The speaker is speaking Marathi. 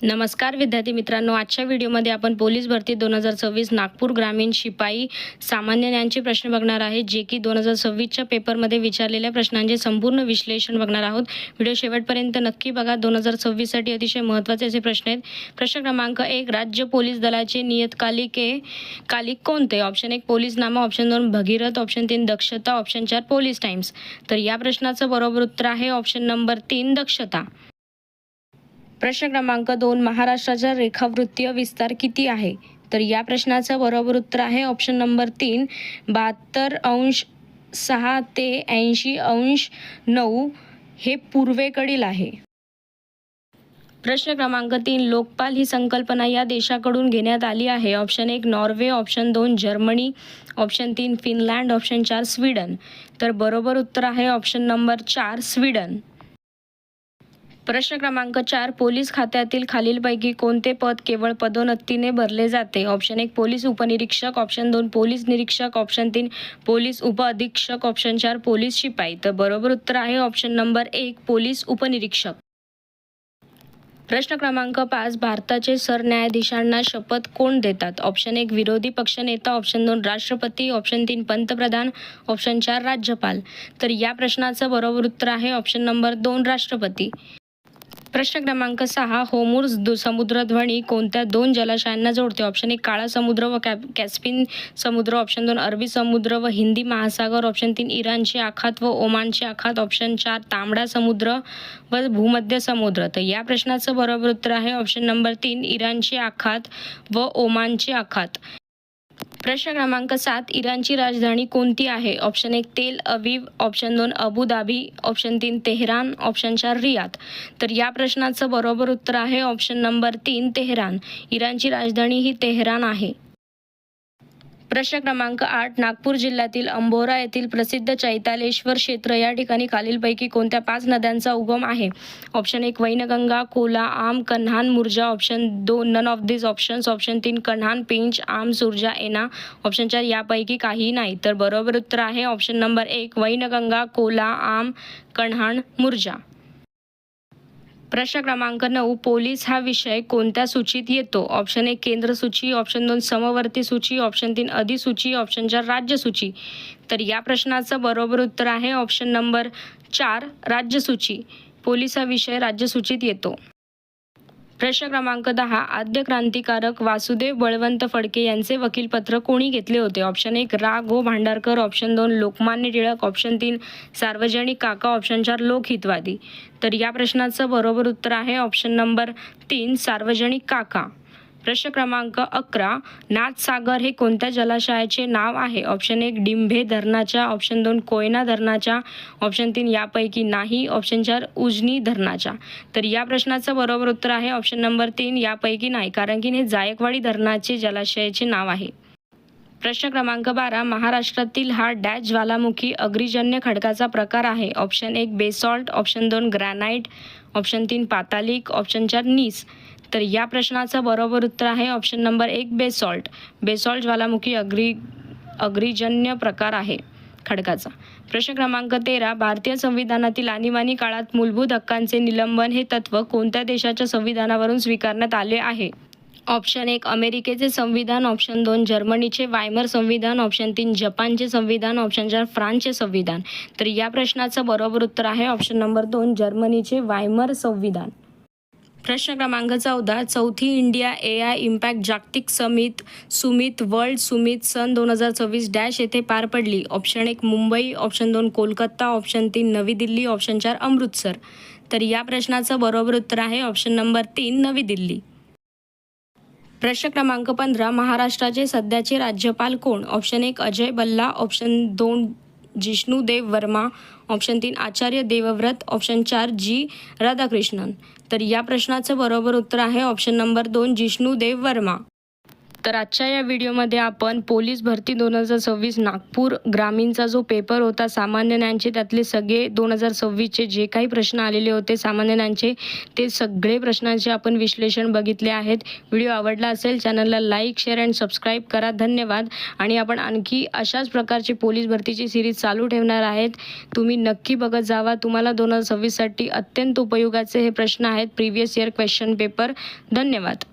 नमस्कार विद्यार्थी मित्रांनो, आजच्या व्हिडिओमध्ये आपण पोलीस भरती 2026 नागपूर ग्रामीण शिपाई सामान्य ज्ञानचे प्रश्न बघणार आहे, जे की 2026च्या पेपरमध्ये विचारलेल्या प्रश्नांचे संपूर्ण विश्लेषण बघणार आहोत. व्हिडिओ शेवटपर्यंत नक्की बघा. 2026साठी अतिशय महत्त्वाचे असे प्रश्न आहेत. प्रश्न क्रमांक 1, राज्य पोलीस दलाचे कालिक कोणते? ऑप्शन 1 पोलीसनामा, ऑप्शन 2 भगीरथ, ऑप्शन 3 दक्षता, ऑप्शन 4 पोलीस टाइम्स. तर या प्रश्नाचं बरोबर उत्तर आहे ऑप्शन नंबर 3 दक्षता. प्रश्न क्रमांक 2, महाराष्ट्राचा रेखावृत्तीय विस्तार किती आहे? तर या प्रश्नाचं बरोबर उत्तर आहे ऑप्शन नंबर 3 72.6 ते 80.9 हे पूर्वेकडील आहे. प्रश्न क्रमांक 3, लोकपाल ही संकल्पना या देशाकडून घेण्यात आली आहे. Option 1 Norway, option 2 Germany, option 3 Finland, option 4 Sweden. तर बरोबर उत्तर आहे ऑप्शन नंबर 4 स्वीडन. प्रश्न क्रमांक 4, पोलीस खात्यातील खालीलपैकी कोणते पद केवळ पदोन्नतीने भरले जाते? ऑप्शन 1 पोलीस उपनिरीक्षक, ऑप्शन 2 पोलीस निरीक्षक, ऑप्शन 3 पोलीस उपअधीक्षक, ऑप्शन 4 पोलीस शिपाई. तर बरोबर उत्तर आहे ऑप्शन नंबर 1 पोलीस उपनिरीक्षक. प्रश्न क्रमांक 5, भारताचे सरन्यायाधीशांना शपथ कोण देतात? ऑप्शन 1 विरोधी पक्षनेता, ऑप्शन 2 राष्ट्रपती, ऑप्शन 3 पंतप्रधान, ऑप्शन 4 राज्यपाल. तर या प्रश्नाचं बरोबर उत्तर आहे ऑप्शन नंबर 2 राष्ट्रपती. प्रश्न क्रमांक 6, होर्मुझ समुद्रधुनी कोणत्या 2 जलाशयांना जोडते? ऑप्शन 1 काळा समुद्र व कॅस्पियन समुद्र, ऑप्शन 2 अरबी समुद्र व हिंदी महासागर, ऑप्शन 3 इराणचे आखात व ओमानचे आखात, ऑप्शन 4 तांबडा समुद्र व भूमध्य समुद्र. तर या प्रश्नाचं बरोबर उत्तर आहे ऑप्शन नंबर 3 इराणचे आखात व ओमानचे आखात. प्रश्न क्रमांक 7, इराणची राजधानी कोणती आहे? ऑप्शन 1 तेल Aviv, option 2 Abu Dhabi, option 3 Tehran, option 4 Riyadh. तर या प्रश्नाचं बरोबर उत्तर आहे ऑप्शन नंबर 3 तेहरान. इराणची राजधानी ही तेहरान आहे. प्रश्न क्रमांक 8, नागपूर जिल्ह्यातील अंबोरा येथील प्रसिद्ध चैतालेश्वर क्षेत्र या ठिकाणी खालीलपैकी कोणत्या 5 नद्यांचा उगम आहे? Option 1 Wainganga, Kola, Aam, Kanhan, Murja, option 2 none of this options, option 3 Kanhan, Pench, Aam, Surja, Anna, option 4 यापैकी काहीही नाही. तर बरोबर उत्तर आहे ऑप्शन नंबर 1 वैनगंगा, कोला, आम, कन्हान, मुर्जा. प्रश्न क्रमांक 9, पोलीस हा विषय कोणत्या सूचीत येतो? ऑप्शन 1 केंद्र सूची, ऑप्शन 2 समवर्ती सूची, ऑप्शन 3 अधिसूची, ऑप्शन 4 राज्य सूची. तर या प्रश्नाचं बरोबर उत्तर आहे ऑप्शन नंबर 4 राज्य सूची. पोलीस हा विषय राज्य सूचीत येतो. प्रश्न क्रमांक 10, आद्य क्रांतिकारक वासुदेव बळवंत फडके यांचे वकीलपत्र कोणी घेतले होते? ऑप्शन 1 रा. गो. भांडारकर, ऑप्शन 2 लोकमान्य टिळक, ऑप्शन 3 सार्वजनिक काका, ऑप्शन 4 लोकहितवादी. तर या प्रश्नाचं बरोबर उत्तर आहे ऑप्शन नंबर 3 सार्वजनिक काका. प्रश्न क्रमांक 11, नाथसागर हे कोणत्या जलाशयाचे नाव आहे? ऑप्शन 1 डिंभे धरणाच्या, ऑप्शन 2 कोयना धरणाच्या, ऑप्शन 3 यापैकी नाही, ऑप्शन 4 उजनी धरणाच्या. तर या प्रश्नाचं बरोबर उत्तर आहे ऑप्शन नंबर 3 यापैकी नाही, कारण की हे जायकवाडी धरणाचे जलाशयाचे नाव आहे. प्रश्न क्रमांक 12, महाराष्ट्रातील हा डॅश ज्वालामुखी अग्निजन्य खडकाचा प्रकार आहे? Option 1 basalt, option 2 granite, option 3 पातालिक, ऑप्शन 4 नीस. तर या प्रश्नाचं बरोबर उत्तर आहे ऑप्शन नंबर 1 बेसॉल्ट. बेसॉल्ट ज्वालामुखी अग्निजन्य प्रकार आहे खडकाचा. प्रश्न क्रमांक 13, भारतीय संविधानातील आणीबाणी काळात मूलभूत हक्कांचे निलंबन हे तत्त्व कोणत्या देशाच्या संविधानावरून स्वीकारण्यात आले आहे? ऑप्शन 1 अमेरिकेचे संविधान, ऑप्शन 2 जर्मनीचे वायमर संविधान, ऑप्शन 3 जपानचे संविधान, ऑप्शन 4 फ्रान्सचे संविधान. तर या प्रश्नाचं बरोबर उत्तर आहे ऑप्शन नंबर 2 जर्मनीचे वायमर संविधान. प्रश्न क्रमांक 14, चौथी इंडिया AI इम्पॅक्ट जागतिक सुमित वर्ल्ड सुमित सन 2026 डॅश येथे पार पडली? Option 1 Mumbai, option 2 Kolkata, option 3 नवी दिल्ली, ऑप्शन 4 अमृतसर. तर या प्रश्नाचं बरोबर उत्तर आहे ऑप्शन नंबर 3 नवी दिल्ली. प्रश्न क्रमांक 15, महाराष्ट्राचे सध्याचे राज्यपाल कोण? Option 1 Ajay Bhalla, option 2 Jishnu Dev Verma, option 3 Acharya Devvrat, option 4 जी राधाकृष्णन. तर या प्रश्नाचं बरोबर उत्तर आहे ऑप्शन नंबर 2 जिष्णुदेव वर्मा. तर आजच्या या व्हिडिओमध्ये आपण पोलीस भरती 2026 नागपूर ग्रामीणचा जो पेपर होता सामान्य ज्ञानचे, त्यातले सगळे 2026चे जे काही प्रश्न आलेले होते सामान्य ज्ञानचे, ते सगळे प्रश्नांचे आपण विश्लेषण बघितले आहेत. व्हिडिओ आवडला असेल चॅनलला लाईक, शेअर अँड सबस्क्राईब करा. धन्यवाद. आणि आपण आणखी अशाच प्रकारची पोलीस भरतीची सिरीज चालू ठेवणार आहेत. तुम्ही नक्की बघत जावा. तुम्हाला 2026साठी अत्यंत उपयोगाचे हे प्रश्न आहेत, प्रिव्हियस इयर क्वेश्चन पेपर. धन्यवाद.